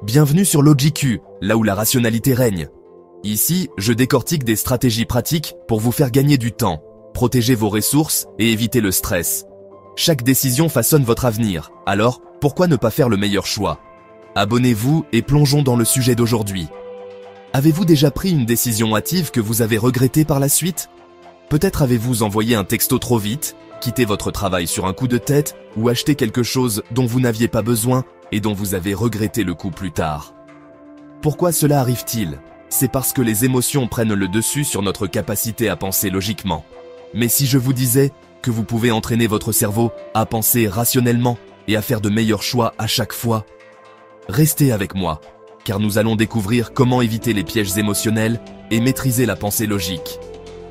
Bienvenue sur LogiQ, là où la rationalité règne. Ici, je décortique des stratégies pratiques pour vous faire gagner du temps, protéger vos ressources et éviter le stress. Chaque décision façonne votre avenir, alors pourquoi ne pas faire le meilleur choix? Abonnez-vous et plongeons dans le sujet d'aujourd'hui. Avez-vous déjà pris une décision hâtive que vous avez regrettée par la suite? Peut-être avez-vous envoyé un texto trop vite, quitté votre travail sur un coup de tête ou acheté quelque chose dont vous n'aviez pas besoin et dont vous avez regretté le coup plus tard. Pourquoi cela arrive-t-il? C'est parce que les émotions prennent le dessus sur notre capacité à penser logiquement. Mais si je vous disais que vous pouvez entraîner votre cerveau à penser rationnellement et à faire de meilleurs choix à chaque fois? Restez avec moi, car nous allons découvrir comment éviter les pièges émotionnels et maîtriser la pensée logique.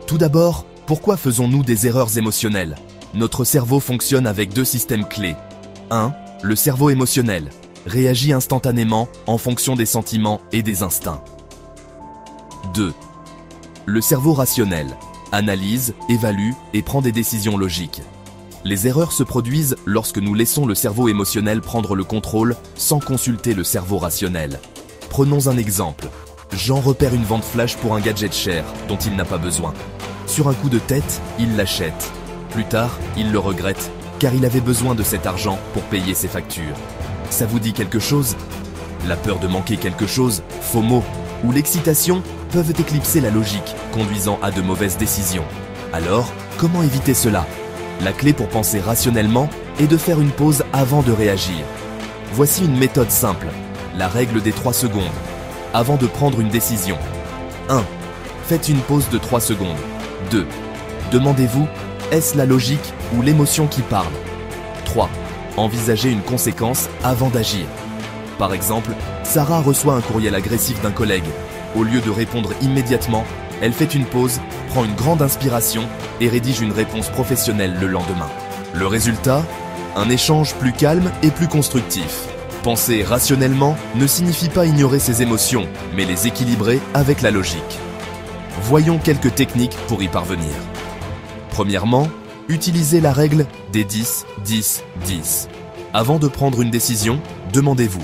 Tout d'abord, pourquoi faisons-nous des erreurs émotionnelles? Notre cerveau fonctionne avec deux systèmes clés. 1. Le cerveau émotionnel réagit instantanément en fonction des sentiments et des instincts. 2. Le cerveau rationnel analyse, évalue et prend des décisions logiques. Les erreurs se produisent lorsque nous laissons le cerveau émotionnel prendre le contrôle sans consulter le cerveau rationnel. Prenons un exemple. Jean repère une vente flash pour un gadget cher dont il n'a pas besoin. Sur un coup de tête, il l'achète. Plus tard, il le regrette car il avait besoin de cet argent pour payer ses factures. Ça vous dit quelque chose? La peur de manquer quelque chose, FOMO, ou l'excitation peuvent éclipser la logique, conduisant à de mauvaises décisions. Alors, comment éviter cela? La clé pour penser rationnellement est de faire une pause avant de réagir. Voici une méthode simple, la règle des 3 secondes. Avant de prendre une décision. 1. Faites une pause de 3 secondes. 2. Demandez-vous, est-ce la logique ou l'émotion qui parle? 3. Envisagez une conséquence avant d'agir. Par exemple, Sarah reçoit un courriel agressif d'un collègue. Au lieu de répondre immédiatement, elle fait une pause, prend une grande inspiration et rédige une réponse professionnelle le lendemain. Le résultat? Un échange plus calme et plus constructif. Penser rationnellement ne signifie pas ignorer ses émotions, mais les équilibrer avec la logique. Voyons quelques techniques pour y parvenir. Premièrement, utilisez la règle des 10-10-10. Avant de prendre une décision, demandez-vous: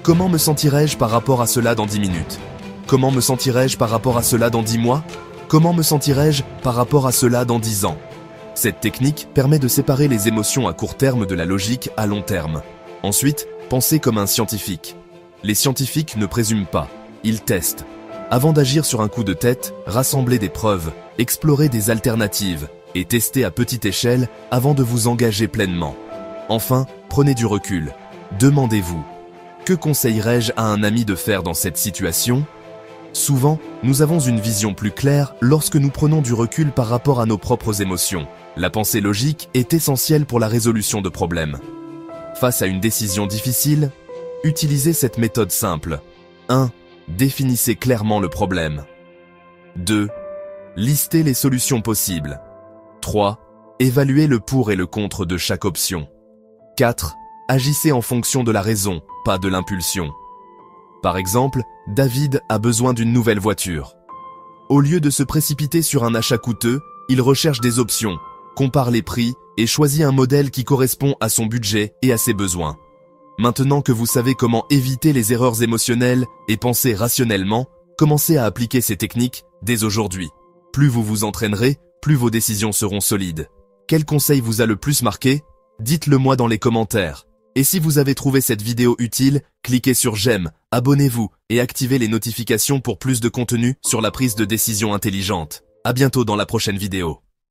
comment me sentirais-je par rapport à cela dans 10 minutes? Comment me sentirais-je par rapport à cela dans 10 mois? Comment me sentirais-je par rapport à cela dans 10 ans? Cette technique permet de séparer les émotions à court terme de la logique à long terme. Ensuite, pensez comme un scientifique. Les scientifiques ne présument pas, ils testent. Avant d'agir sur un coup de tête, rassemblez des preuves, explorez des alternatives et testez à petite échelle avant de vous engager pleinement. Enfin, prenez du recul. Demandez-vous: que conseillerais-je à un ami de faire dans cette situation? Souvent, nous avons une vision plus claire lorsque nous prenons du recul par rapport à nos propres émotions. La pensée logique est essentielle pour la résolution de problèmes. Face à une décision difficile, utilisez cette méthode simple. 1. Définissez clairement le problème. 2. Listez les solutions possibles. 3. Évaluez le pour et le contre de chaque option. 4. Agissez en fonction de la raison, pas de l'impulsion. Par exemple, David a besoin d'une nouvelle voiture. Au lieu de se précipiter sur un achat coûteux, il recherche des options, compare les prix et choisit un modèle qui correspond à son budget et à ses besoins. Maintenant que vous savez comment éviter les erreurs émotionnelles et penser rationnellement, commencez à appliquer ces techniques dès aujourd'hui. Plus vous vous entraînerez, plus vos décisions seront solides. Quel conseil vous a le plus marqué? Dites-le moi dans les commentaires. Et si vous avez trouvé cette vidéo utile, cliquez sur j'aime, abonnez-vous et activez les notifications pour plus de contenu sur la prise de décision intelligente. À bientôt dans la prochaine vidéo.